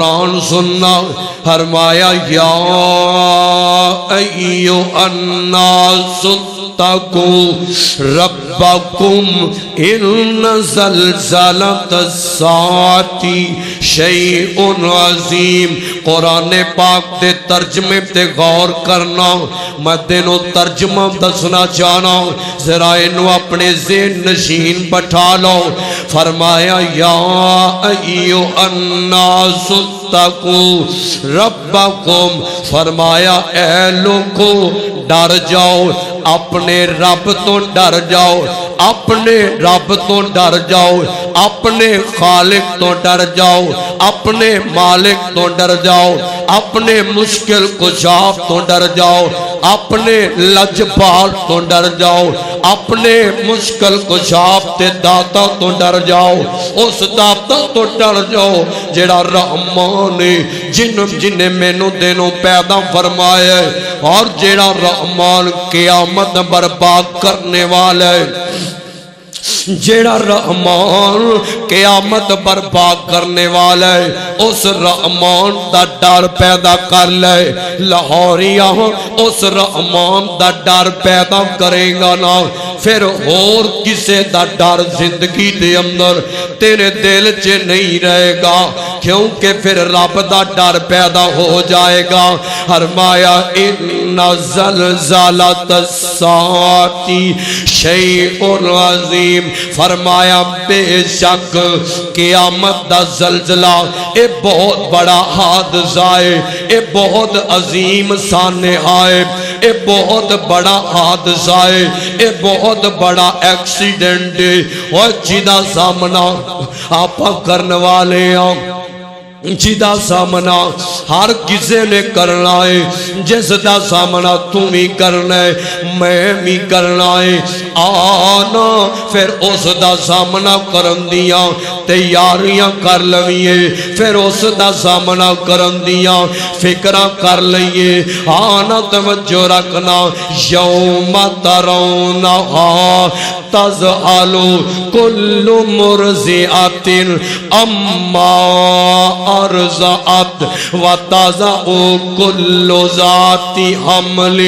قرآن سننا فرمایا یا ایھا الناس اتقوا ربکم ان زلزلۃ الساعۃ شیء عظیم۔ قرآن پاک دے ترجمے تے غور کرنا، میں تینوں ترجمہ دسنا چاہنا، ذرا انہوں اپنے ذہن نشین بٹھا لو۔ فرمایا یا ایھا الناس اتقوا ربکم، فرمایا اے لوگو ڈر جاؤ، اپنے رب تو ڈر جاؤ، اپنے رب تو ڈر جاؤ، اپنے خالق تو ڈر جاؤ، اپنے مالک تو ڈر جاؤ، اپنے مشکل کشاف تو ڈر جاؤ، اپنے لجپال تو ڈر جاؤ، اپنے مشکل کشاف تے داتا تو ڈر جاؤ، اس داتا تو ڈر جاؤ جڑا رحمان ہے، جنہیں مینوں دینوں پیدا فرمایا ہے، اور جڑا رحمان قیامت برپا کرنے والا ہے، جیڑا رحمان قیامت برپا کرنے والا ہے، اس رحمان دا ڈر پیدا کر لے لاہوریاں، اس رحمان دا ڈر پیدا کرے گا نا، پھر اور کسے دا ڈر زندگی دے اندر تیرے دل چ نہیں رہے گا، کیونکہ پھر رب دا ڈر پیدا ہو جائے گا۔ فرمایا ان زلزلۃ الساعۃ شیء عظیم، فرمایا بے شک قیامت دا زلزلہ اے بہت بڑا حادثہ ہے، اے بہت عظیم سانحہ ہے، اے بہت بڑا حادثہ ہے، اے بہت بڑا ایکسیڈنٹ ہے، اور جیدہ سامنا آپا کرنے والے ہیں، جیدہ سامنا ہر کسے نے کرنا ہے، جس دا سامنا تم ہی کرنا ہے، میں بھی کرنا ہے، آنا پھر اس دا سامنا کرن دیاں تیاریاں کر لئیے، پھر اس دا سامنا کرن دیاں فکرہ کر لئیے، آنا توجہ رکھنا، یوم ترونہا تذہل کل مرضعۃ اما ارضعت وتضع كل ذات حمل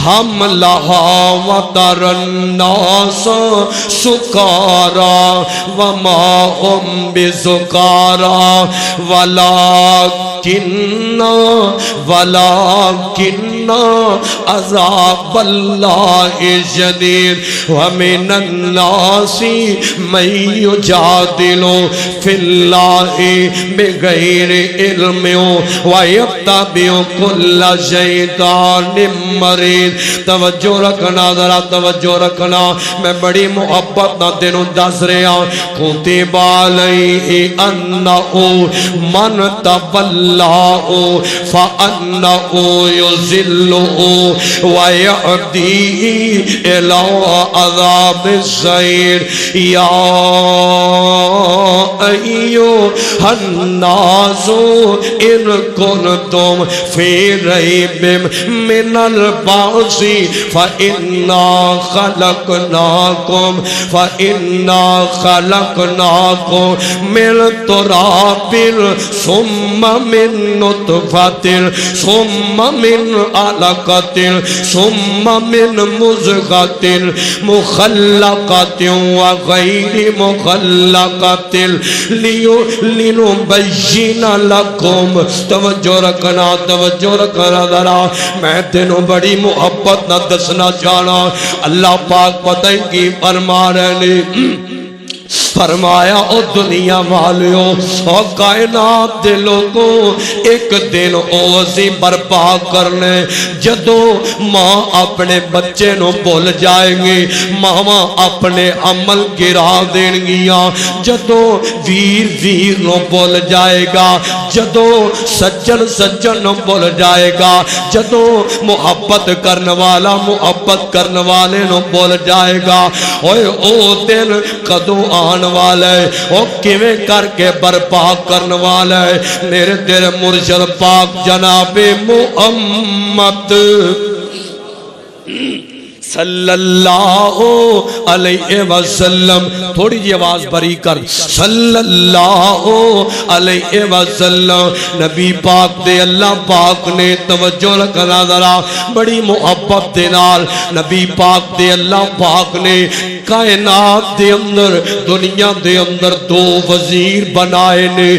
حملها وترى الناس سكارى وما هم بسكارى ولكن عذاب الله شديد ومن الناس من يجادل في الله بغیر علم ویتبع کل شیطان مرید۔ توجہ رکھنا، ذرا توجہ رکھنا، میں بڑی محبت نہ دنوں دس رہا، کتب علیہ انہو من تولاہ فانہو یذلہ ویہدیہ الی عذاب السعیر۔ یا ایھا الناس ان کنتم فی ریب من البعث فإنا خلقناکم من تراب ثم من نطفۃ ثم من علقۃ ثم من مضغۃ مخلقۃ وغیر مخلقۃ لنبین لکم۔ توجہ رکھنا، توجہ رکھنا ذرا، میں تینوں بڑی محبت نہ دسنا چاہنا، اللہ پاک پتہ ہی کی فرما رہے نے، فرمایا او دنیا والیوں، او کائنات دے لوگوں، ایک دن اوزی برپا کرنے جدو ماں اپنے بچے نو بھول جائیں گی، ماما اپنے عمل گرا دیں گیاں، جدو ویر نو بھول جائے گا، جدو سجن نو بھول جائے گا، جدو محبت کرنے والا محبت کرنے والے نو بھول جائے گا، اوے او دن کدو آن والا ہے، او کیویں کر کے برپا کرنے والا ہے، میرے تیرے مرشد پاک جناب محمد صلی اللہ علیہ وسلم، تھوڑی جی آواز بری کر، صلی اللہ علیہ وسلم، نبی پاک دے اللہ پاک نے توجہ رکھنا ذرا بڑی محبت دے نال، نبی پاک دے اللہ پاک نے کائنات دے اندر دنیا دے اندر دو وزیر بنائے نے،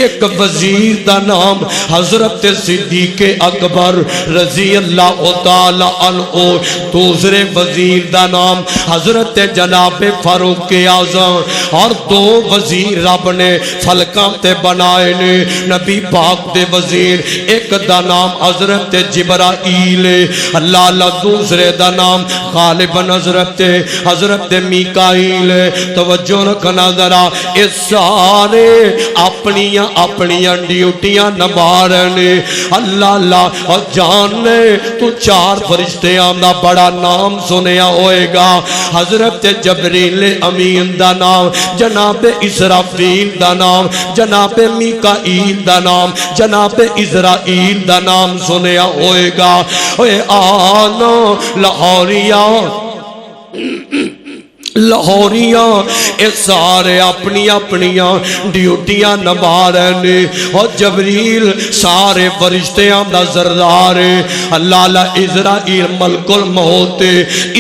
ایک وزیر دا نام حضرت صدیق اکبر رضی اللہ تعالی عنہ، دوسرے وزیر دا نام حضرت جناب فاروق اعظم، اور دو وزیر رب نے فلکاں تے بنائے نے، نبی پاک دے وزیر ایک دا نام حضرت جبرائیل، اللہ دوسرے دا نام غالباً حضرت میکائیل۔ توجہ رکھنا ذرا، اس سارے اپنیاں ڈیوٹیاں نبھانے، اللہ اور جاننے تو چار فرشتیاں دا بڑا نام سنیا ہوئے گا، حضرت جبریل امین دا نام، جناب اسرافیل دا نام، جناب میکائیل دا نام، جناب اسرائیل دا نام سنیا ہوئے گا۔ اے آنا لاہوریاں اے سارے اپنیاں ڈیوٹیاں نبھا رہے نے، اور جبریل سارے فرشتیاں دا سردار ہے، اللہ اسرائیل ملک الموت،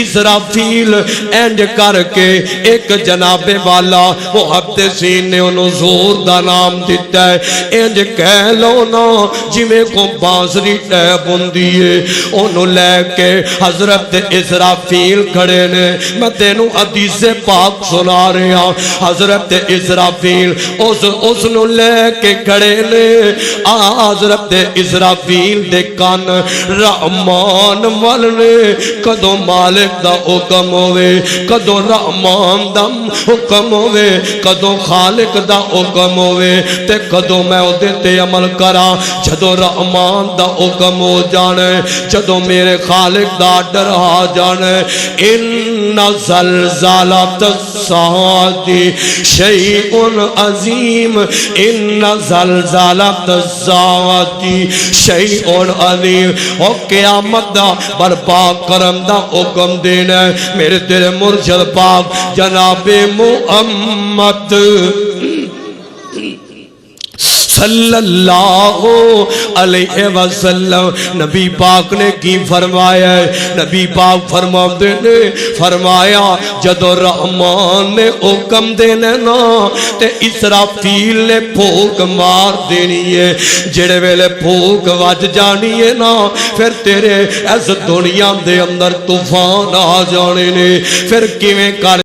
اسرافیل اینڈ کر کے ایک جناب والا محدثین نے انہوں زور دا نام دیتا ہے، اینڈ کہہ لو نا جویں کو بانسری ٹیپ ہوندی ہے، انہوں لے کے حضرت اسرافیل کھڑے نے، میں تینوں حدیث سے پاک سنا رہے ہیں، حضرت اسرافیل اس نو لے کے کھڑے نے، حضرت اسرافیل دے کان رحمان والنے، کدو مالک دا حکم ہوئے، کدو رحمان دا حکم ہوئے، کدو خالق دا حکم ہوئے، تے کدو میں او دیتے عمل کرا، جدو رحمان دا حکم ہو جانے، جدو میرے خالق دا ڈر آ جانے، ان زلزالت الساعۃ شیء عظیم، ان زلزالت الساعۃ شیء عظیم، او قیامت دا برپا کرم دا حکم دینا ہے میرے تیرے مرشد پاک جناب محمد صلی اللہ علیہ وسلم۔ نبی پاک نے کی فرمایا ہے، نبی پاک فرمایا جدو رحمان نے حکم دینے نا تے اسرافیل نے پھوک مار دینی ہے، جڑے ویلے پھوک وج جانی ہے نا پھر تیرے اس دنیا دے اندر طوفان آ جانے نے، پھر کیویں کر